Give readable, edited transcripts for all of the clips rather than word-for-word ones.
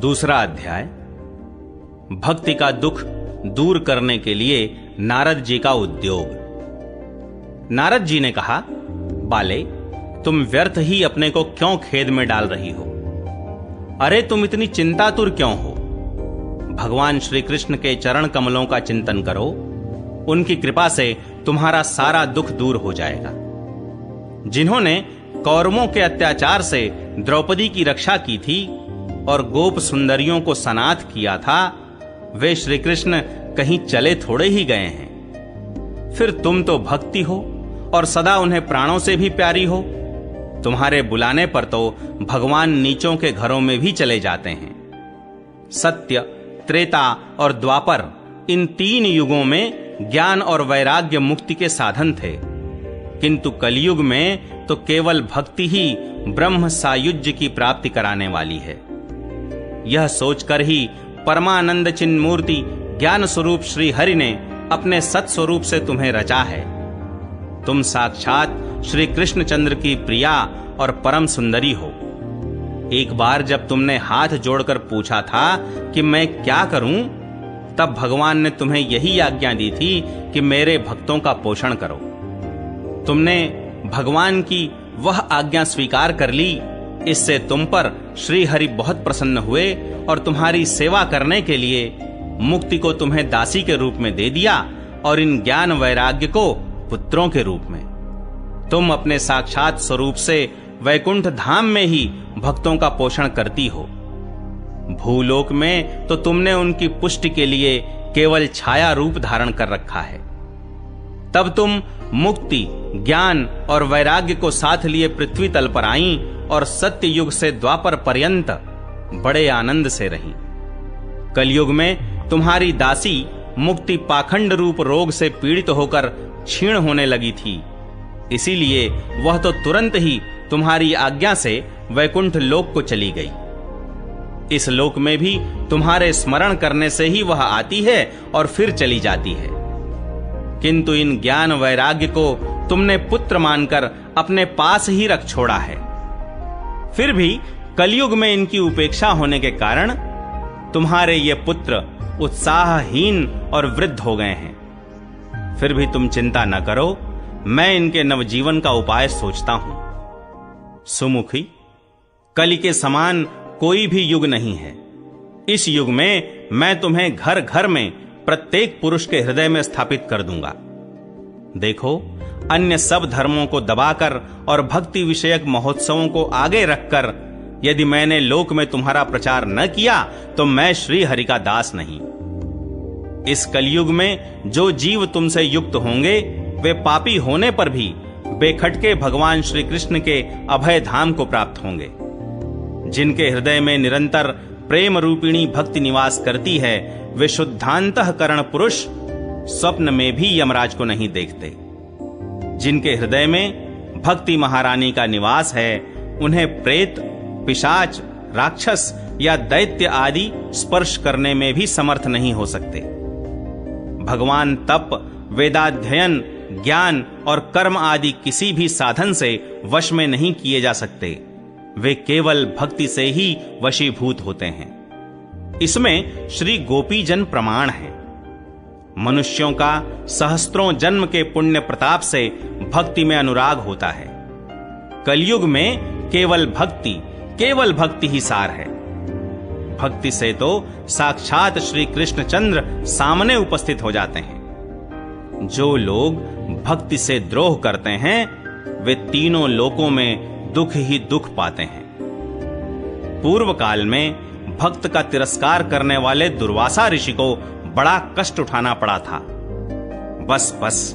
दूसरा अध्याय, भक्ति का दुख दूर करने के लिए नारद जी का उद्योग। नारद जी ने कहा, बाले, तुम व्यर्थ ही अपने को क्यों खेद में डाल रही हो? अरे तुम इतनी चिंतातुर क्यों हो? भगवान श्री कृष्ण के चरण कमलों का चिंतन करो, उनकी कृपा से तुम्हारा सारा दुख दूर हो जाएगा। जिन्होंने कौरवों के अत्याचार से द्रौपदी की रक्षा की थी और गोप सुंदरियों को सनाथ किया था, वे श्री कृष्ण कहीं चले थोड़े ही गए हैं। फिर तुम तो भक्ति हो और सदा उन्हें प्राणों से भी प्यारी हो। तुम्हारे बुलाने पर तो भगवान नीचों के घरों में भी चले जाते हैं। सत्य, त्रेता और द्वापर, इन 3 युगों में ज्ञान और वैराग्य मुक्ति के साधन थे, किंतु कलयुग में तो केवल भक्ति ही ब्रह्म सायुज्य की प्राप्ति कराने वाली है। यह सोचकर ही परमानंद चिन्मूर्ति ज्ञान स्वरूप श्री हरि ने अपने सत्स्वरूप से तुम्हें रचा है। तुम साक्षात श्री कृष्णचंद्र की प्रिया और परम सुंदरी हो। एक बार जब तुमने हाथ जोड़कर पूछा था कि मैं क्या करूं, तब भगवान ने तुम्हें यही आज्ञा दी थी कि मेरे भक्तों का पोषण करो। तुमने भगवान की वह आज्ञा स्वीकार कर ली। इससे तुम पर श्री हरि बहुत प्रसन्न हुए और तुम्हारी सेवा करने के लिए मुक्ति को तुम्हें दासी के रूप में दे दिया और इन ज्ञान वैराग्य को पुत्रों के रूप में। तुम अपने साक्षात स्वरूप से वैकुंठ धाम में ही भक्तों का पोषण करती हो। भूलोक में तो तुमने उनकी पुष्टि के लिए केवल छाया रूप धारण कर रखा है। तब तुम मुक्ति, ज्ञान और वैराग्य को साथ लिए पृथ्वी तल पर आईं और सत्य युग से द्वापर पर्यंत बड़े आनंद से रहीं। कलयुग में तुम्हारी दासी मुक्ति पाखंड रूप रोग से पीड़ित होकर क्षीण होने लगी थी, इसीलिए वह तो तुरंत ही तुम्हारी आज्ञा से वैकुंठ लोक को चली गई। इस लोक में भी तुम्हारे स्मरण करने से ही वह आती है और फिर चली जाती है, किंतु इन ज्ञान वैराग्य को तुमने पुत्र मानकर अपने पास ही रख छोड़ा है। फिर भी कलयुग में इनकी उपेक्षा होने के कारण तुम्हारे ये पुत्र उत्साहहीन और वृद्ध हो गए हैं। फिर भी तुम चिंता न करो, मैं इनके नवजीवन का उपाय सोचता हूं। सुमुखी, कलि के समान कोई भी युग नहीं है। इस युग में मैं तुम्हें घर घर में प्रत्येक पुरुष के हृदय में स्थापित कर दूंगा। देखो, अन्य सब धर्मों को दबाकर और भक्ति विषयक महोत्सवों को आगे रखकर यदि मैंने लोक में तुम्हारा प्रचार न किया तो मैं श्री हरि का दास नहीं। इस कलयुग में जो जीव तुमसे युक्त होंगे, वे पापी होने पर भी बेखटके भगवान श्री कृष्ण के अभय धाम को प्राप्त होंगे। जिनके हृदय में निरंतर प्रेम रूपिणी भक्ति निवास करती है, वे शुद्धांतःकरण पुरुष स्वप्न में भी यमराज को नहीं देखते। जिनके हृदय में भक्ति महारानी का निवास है, उन्हें प्रेत, पिशाच, राक्षस या दैत्य आदि स्पर्श करने में भी समर्थ नहीं हो सकते। भगवान तप, वेदाध्ययन, ज्ञान और कर्म आदि किसी भी साधन से वश में नहीं किए जा सकते। वे केवल भक्ति से ही वशीभूत होते हैं। इसमें श्री गोपीजन प्रमाण है। मनुष्यों का सहस्त्रों जन्म के पुण्य प्रताप से भक्ति में अनुराग होता है। कलयुग में केवल भक्ति ही सार है। भक्ति से तो साक्षात श्री कृष्णचंद्र सामने उपस्थित हो जाते हैं। जो लोग भक्ति से द्रोह करते हैं, वे तीनों लोकों में दुख ही दुख पाते हैं। पूर्व काल में भक्त का तिरस्कार करने वाले दुर्वासा ऋषि को बड़ा कष्ट उठाना पड़ा था। बस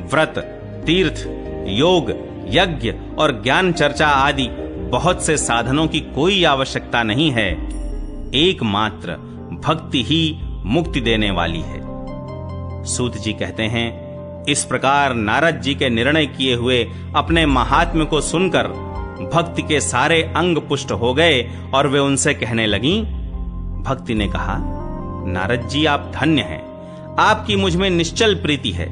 व्रत, तीर्थ, योग, यज्ञ और ज्ञान चर्चा आदि बहुत से साधनों की कोई आवश्यकता नहीं है। एकमात्र भक्ति ही मुक्ति देने वाली है। सूत जी कहते हैं, इस प्रकार नारद जी के निर्णय किए हुए अपने महात्म्य को सुनकर भक्ति के सारे अंग पुष्ट हो गए और वे उनसे कहने लगीं। भक्ति ने कहा, नारद जी, आप धन्य हैं। आपकी मुझ में निश्चल प्रीति है।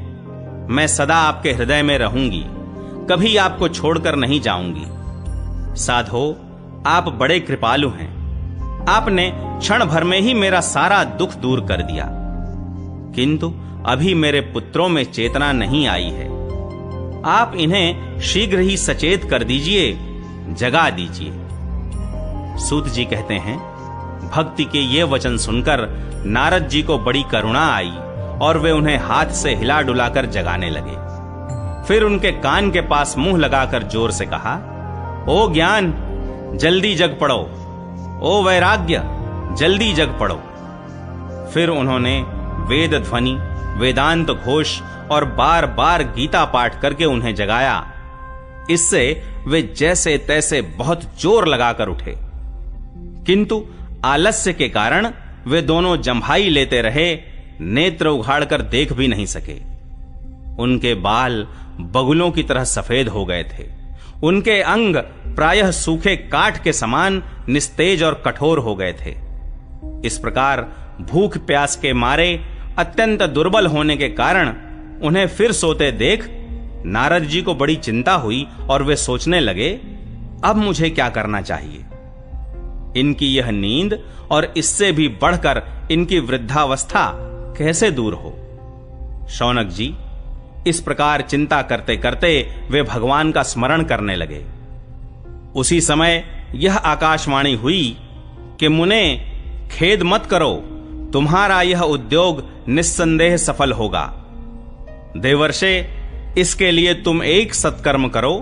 मैं सदा आपके हृदय में रहूंगी, कभी आपको छोड़कर नहीं जाऊंगी। साधो, आप बड़े कृपालु हैं। आपने क्षण भर में ही मेरा सारा दुख दूर कर दिया, किंतु अभी मेरे पुत्रों में चेतना नहीं आई है। आप इन्हें शीघ्र ही सचेत कर दीजिए, जगा दीजिए। सूत जी कहते हैं, भक्ति के ये वचन सुनकर नारद जी को बड़ी करुणा आई और वे उन्हें हाथ से हिला डुलाकर जगाने लगे। फिर उनके कान के पास मुंह लगाकर जोर से कहा, ओ ज्ञान, जल्दी जग पड़ो। ओ वैराग्य, जल्दी जग पड़ो। फिर उन्होंने वेद ध्वनि, वेदांत घोष और बार बार गीता पाठ करके उन्हें जगाया। इससे वे जैसे तैसे बहुत जोर लगाकर उठे, किंतु आलस्य के कारण वे दोनों जम्भाई लेते रहे, नेत्र उघाड़कर देख भी नहीं सके। उनके बाल बगुलों की तरह सफेद हो गए थे। उनके अंग प्रायः सूखे काठ के समान निस्तेज और कठोर हो गए थे। इस प्रकार भूख प्यास के मारे अत्यंत दुर्बल होने के कारण उन्हें फिर सोते देख नारद जी को बड़ी चिंता हुई और वे सोचने लगे, अब मुझे क्या करना चाहिए। इनकी यह नींद और इससे भी बढ़कर इनकी वृद्धावस्था कैसे दूर हो। शौनक जी इस प्रकार चिंता करते करते वे भगवान का स्मरण करने लगे। उसी समय यह आकाशवाणी हुई कि मुने, खेद मत करो, तुम्हारा यह उद्योग निस्संदेह सफल होगा। देवर्षे, इसके लिए तुम एक सत्कर्म करो,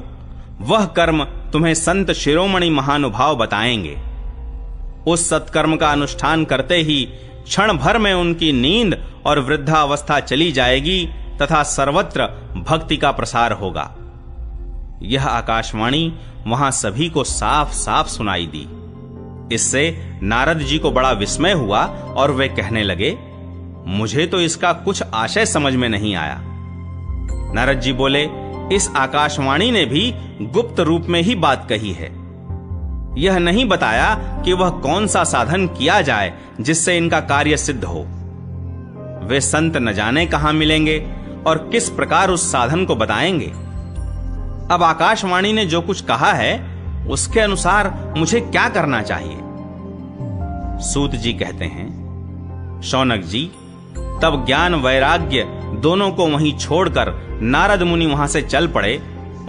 वह कर्म तुम्हें संत शिरोमणि महानुभाव बताएंगे। उस सत्कर्म का अनुष्ठान करते ही क्षण भर में उनकी नींद और वृद्धावस्था चली जाएगी तथा सर्वत्र भक्ति का प्रसार होगा। यह आकाशवाणी वहां सभी को साफ साफ सुनाई दी। इससे नारद जी को बड़ा विस्मय हुआ और वे कहने लगे, मुझे तो इसका कुछ आशय समझ में नहीं आया। नारद जी बोले, इस आकाशवाणी ने भी गुप्त रूप में ही बात कही है। यह नहीं बताया कि वह कौन सा साधन किया जाए जिससे इनका कार्य सिद्ध हो। वे संत न जाने कहां मिलेंगे और किस प्रकार उस साधन को बताएंगे। अब आकाशवाणी ने जो कुछ कहा है उसके अनुसार मुझे क्या करना चाहिए। सूत जी कहते हैं, शौनक जी तब ज्ञान वैराग्य दोनों को वहीं छोड़कर नारद मुनि वहां से चल पड़े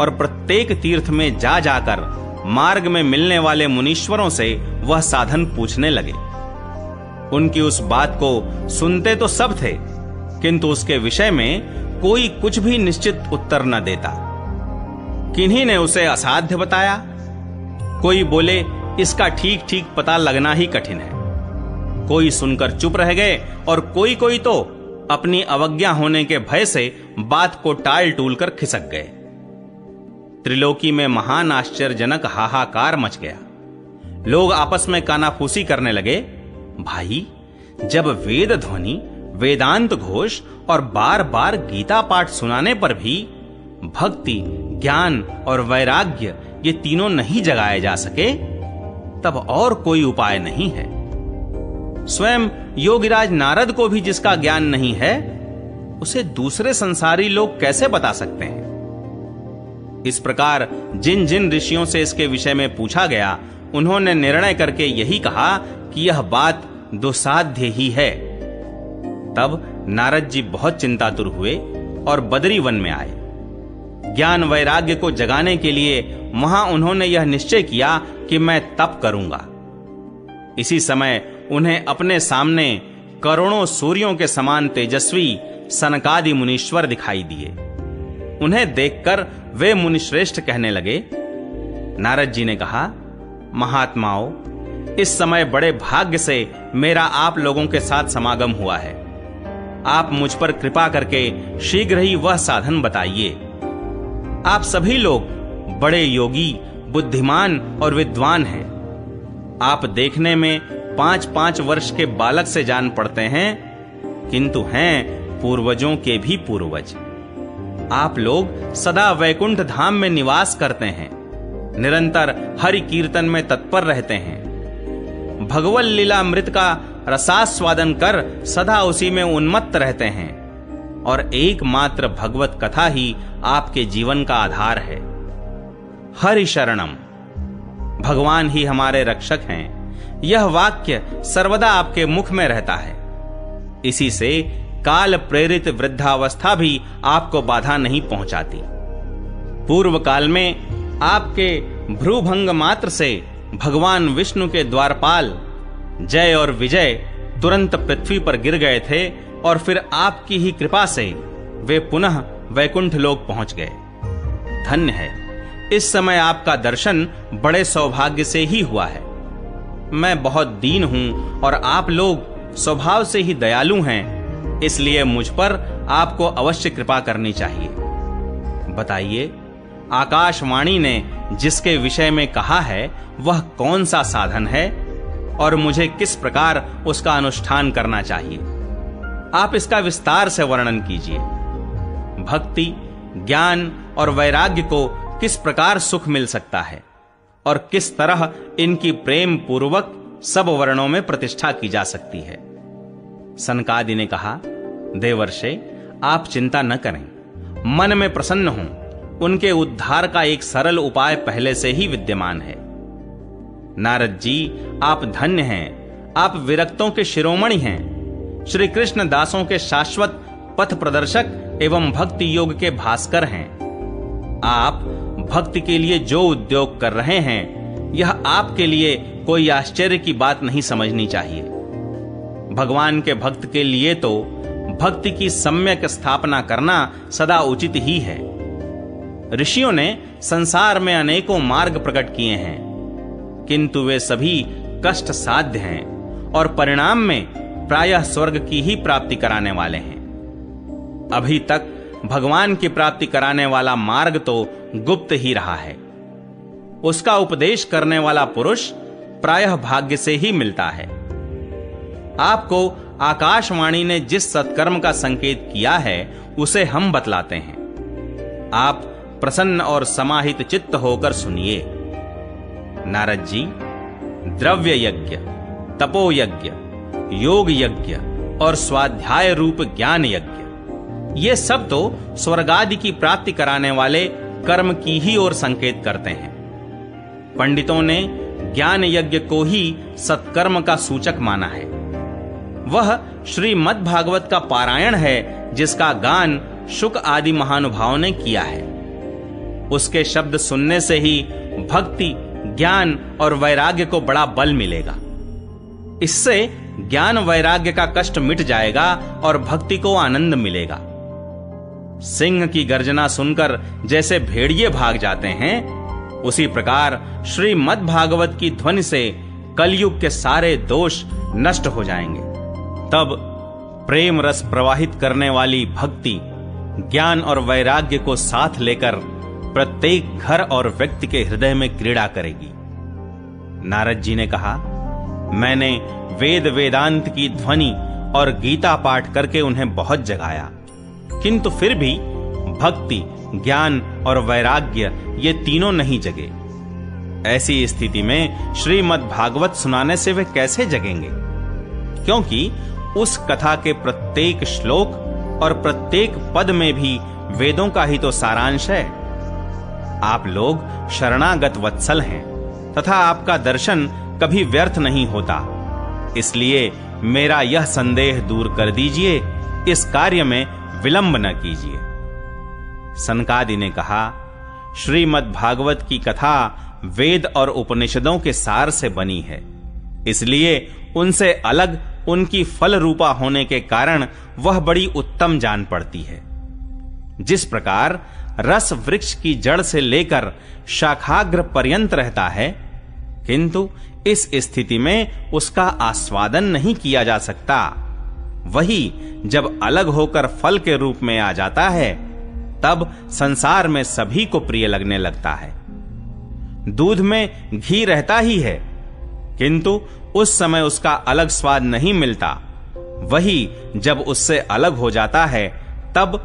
और प्रत्येक तीर्थ में जा जाकर मार्ग में मिलने वाले मुनीश्वरों से वह साधन पूछने लगे। उनकी उस बात को सुनते तो सब थे, किंतु उसके विषय में कोई कुछ भी निश्चित उत्तर न देता। किन्हीं ने उसे असाध्य बताया, कोई बोले इसका ठीक ठीक पता लगना ही कठिन है। कोई सुनकर चुप रह गए और कोई कोई तो अपनी अवज्ञा होने के भय से बात को टाल टूल कर खिसक गए। त्रिलोकी में महान आश्चर्यजनक हाहाकार मच गया। लोग आपस में कानाफूसी करने लगे, भाई जब वेद ध्वनि, वेदांत घोष और बार बार गीता पाठ सुनाने पर भी भक्ति, ज्ञान और वैराग्य ये तीनों नहीं जगाए जा सके, तब और कोई उपाय नहीं है। स्वयं योगीराज नारद को भी जिसका ज्ञान नहीं है, उसे दूसरे संसारी लोग कैसे बता सकते हैं। इस प्रकार जिन जिन ऋषियों से इसके विषय में पूछा गया, उन्होंने निर्णय करके यही कहा कि यह बात दुस्साध्य ही है। तब नारद जी बहुत चिंतातुर हुए और बदरी वन में आए। ज्ञान वैराग्य को जगाने के लिए वहां उन्होंने यह निश्चय किया कि मैं तप करूंगा। इसी समय उन्हें अपने सामने करोड़ों सूर्यों के समान तेजस्वी सनकादि मुनीश्वर दिखाई दिए। उन्हें देखकर वे मुनिश्रेष्ठ कहने लगे। नारद जी ने कहा, महात्माओं, इस समय बड़े भाग्य से मेरा आप लोगों के साथ समागम हुआ है। आप मुझ पर कृपा करके शीघ्र ही वह साधन बताइए। आप सभी लोग बड़े योगी, बुद्धिमान और विद्वान हैं। आप देखने में 5-5 वर्ष के बालक से जान पड़ते हैं, किंतु हैं पूर्वजों के भी पूर्वज। आप लोग सदा वैकुंठ धाम में निवास करते हैं, निरंतर हरि कीर्तन में तत्पर रहते हैं, भगवत लीला मृत का रसास्वादन कर सदा उसी में उन्मत्त रहते हैं, और एकमात्र भगवत कथा ही आपके जीवन का आधार है। हरि शरणम, भगवान ही हमारे रक्षक हैं, यह वाक्य सर्वदा आपके मुख में रहता है। इसी से काल प्रेरित वृद्धावस्था भी आपको बाधा नहीं पहुंचाती। पूर्व काल में आपके भ्रूभंग मात्र से भगवान विष्णु के द्वारपाल जय और विजय तुरंत पृथ्वी पर गिर गए थे और फिर आपकी ही कृपा से वे पुनः वैकुंठ लोक पहुंच गए। धन्य है, इस समय आपका दर्शन बड़े सौभाग्य से ही हुआ है। मैं बहुत दीन हूं और आप लोग स्वभाव से ही दयालु हैं, इसलिए मुझ पर आपको अवश्य कृपा करनी चाहिए। बताइए, आकाशवाणी ने जिसके विषय में कहा है वह कौन सा साधन है और मुझे किस प्रकार उसका अनुष्ठान करना चाहिए? आप इसका विस्तार से वर्णन कीजिए। भक्ति, ज्ञान और वैराग्य को किस प्रकार सुख मिल सकता है और किस तरह इनकी प्रेम पूर्वक सब वर्णों में प्रतिष्ठा की जा सकती है? सनकादि ने कहा, देवर्षे, आप चिंता न करें, मन में प्रसन्न हों। उनके उद्धार का एक सरल उपाय पहले से ही विद्यमान है। नारद जी, आप धन्य हैं, आप विरक्तों के शिरोमणि हैं, श्री कृष्ण दासों के शाश्वत पथ प्रदर्शक एवं भक्ति योग के भास्कर हैं। आप भक्ति के लिए जो उद्योग कर रहे हैं, यह आपके लिए कोई आश्चर्य की बात नहीं समझनी चाहिए। भगवान के भक्त के लिए तो भक्ति की सम्यक स्थापना करना सदा उचित ही है। ऋषियों ने संसार में अनेकों मार्ग प्रकट किए हैं, किंतु वे सभी कष्ट साध्य हैं और परिणाम में प्रायः स्वर्ग की ही प्राप्ति कराने वाले हैं। अभी तक भगवान की प्राप्ति कराने वाला मार्ग तो गुप्त ही रहा है। उसका उपदेश करने वाला पुरुष प्रायः भाग्य से ही मिलता है। आपको आकाशवाणी ने जिस सत्कर्म का संकेत किया है उसे हम बतलाते हैं। आप प्रसन्न और समाहित चित्त होकर सुनिए। नारद जी, द्रव्य यज्ञ, तपो यज्ञ, योग यज्ञ और स्वाध्याय रूप ज्ञान यज्ञ, ये सब तो स्वर्गादि की प्राप्ति कराने वाले कर्म की ही ओर संकेत करते हैं। पंडितों ने ज्ञान यज्ञ को ही सत्कर्म का सूचक माना है। वह श्रीमद् भागवत का पारायण है, जिसका गान शुक आदि महानुभावों ने किया है। उसके शब्द सुनने से ही भक्ति, ज्ञान और वैराग्य को बड़ा बल मिलेगा। इससे ज्ञान वैराग्य का कष्ट मिट जाएगा और भक्ति को आनंद मिलेगा। सिंह की गर्जना सुनकर जैसे भेड़िए भाग जाते हैं, उसी प्रकार श्रीमद् भागवत की ध्वनि से कलयुग के सारे दोष नष्ट हो जाएंगे। तब प्रेम रस प्रवाहित करने वाली भक्ति, ज्ञान और वैराग्य को साथ लेकर प्रत्येक घर और व्यक्ति के हृदय में क्रीड़ा करेगी। नारद जी ने कहा, मैंने वेद वेदांत की ध्वनि और गीता पाठ करके उन्हें बहुत जगाया, किंतु फिर भी भक्ति, ज्ञान और वैराग्य ये तीनों नहीं जगे। ऐसी स्थिति में श्रीमद् भागवत सुनाने से वे कैसे जगेंगे? क्योंकि उस कथा के प्रत्येक श्लोक और प्रत्येक पद में भी वेदों का ही तो सारांश है। आप लोग शरणागत वत्सल हैं तथा आपका दर्शन कभी व्यर्थ नहीं होता, इसलिए मेरा यह संदेह दूर कर दीजिए, इस कार्य में विलंब न कीजिए। सनकादि ने कहा, श्रीमद् भागवत की कथा वेद और उपनिषदों के सार से बनी है, इसलिए उनसे अलग उनकी फल रूपा होने के कारण वह बड़ी उत्तम जान पड़ती है। जिस प्रकार रस वृक्ष की जड़ से लेकर शाखाग्र पर्यंत रहता है, किंतु इस स्थिति में उसका आस्वादन नहीं किया जा सकता, वही जब अलग होकर फल के रूप में आ जाता है, तब संसार में सभी को प्रिय लगने लगता है। दूध में घी रहता ही है, किंतु उस समय उसका अलग स्वाद नहीं मिलता, वही जब उससे अलग हो जाता है, तब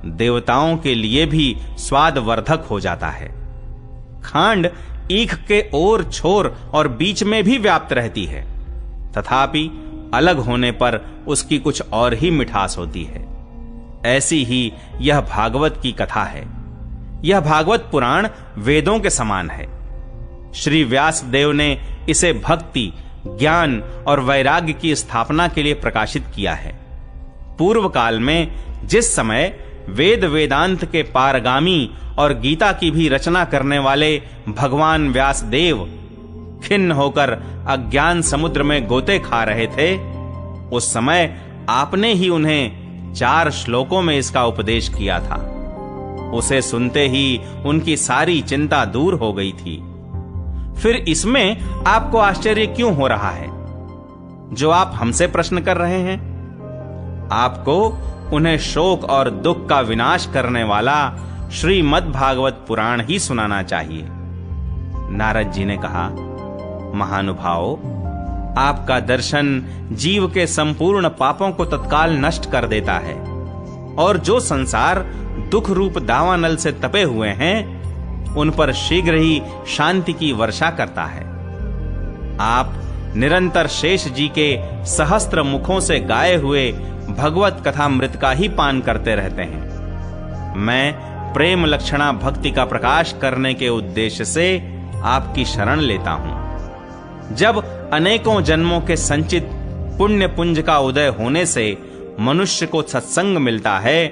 देवताओं के लिए भी स्वादवर्धक हो जाता है। खांड ईख के ओर छोर और बीच में भी व्याप्त रहती है, तथापि अलग होने पर उसकी कुछ और ही मिठास होती है। ऐसी ही यह भागवत की कथा है। यह भागवत पुराण वेदों के समान है। श्री व्यास देव ने इसे भक्ति, ज्ञान और वैराग्य की स्थापना के लिए प्रकाशित किया है। पूर्व काल में जिस समय वेद वेदांत के पारगामी और गीता की भी रचना करने वाले भगवान व्यासदेव खिन्न होकर अज्ञान समुद्र में गोते खा रहे थे, उस समय आपने ही उन्हें 4 श्लोकों में इसका उपदेश किया था। उसे सुनते ही उनकी सारी चिंता दूर हो गई थी। फिर इसमें आपको आश्चर्य क्यों हो रहा है जो आप हमसे प्रश्न कर रहे हैं? आपको उन्हें शोक और दुख का विनाश करने वाला श्रीमद् भागवत पुराण ही सुनाना चाहिए। नारद जी ने कहा, महानुभाव, आपका दर्शन जीव के संपूर्ण पापों को तत्काल नष्ट कर देता है और जो संसार दुख रूप दावानल से तपे हुए हैं उन पर शीघ्र ही शांति की वर्षा करता है। आप निरंतर शेष जी के सहस्त्र मुखों से गाए हुए भगवत कथामृत का ही पान करते रहते हैं। मैं प्रेम लक्षणा भक्ति का प्रकाश करने के उद्देश्य से आपकी शरण लेता हूं। जब अनेकों जन्मों के संचित पुण्य पुंज का उदय होने से मनुष्य को सत्संग मिलता है,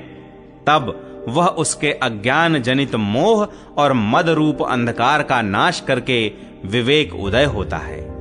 तब वह उसके अज्ञान जनित मोह और मद रूप अंधकार का नाश करके विवेक उदय होता है।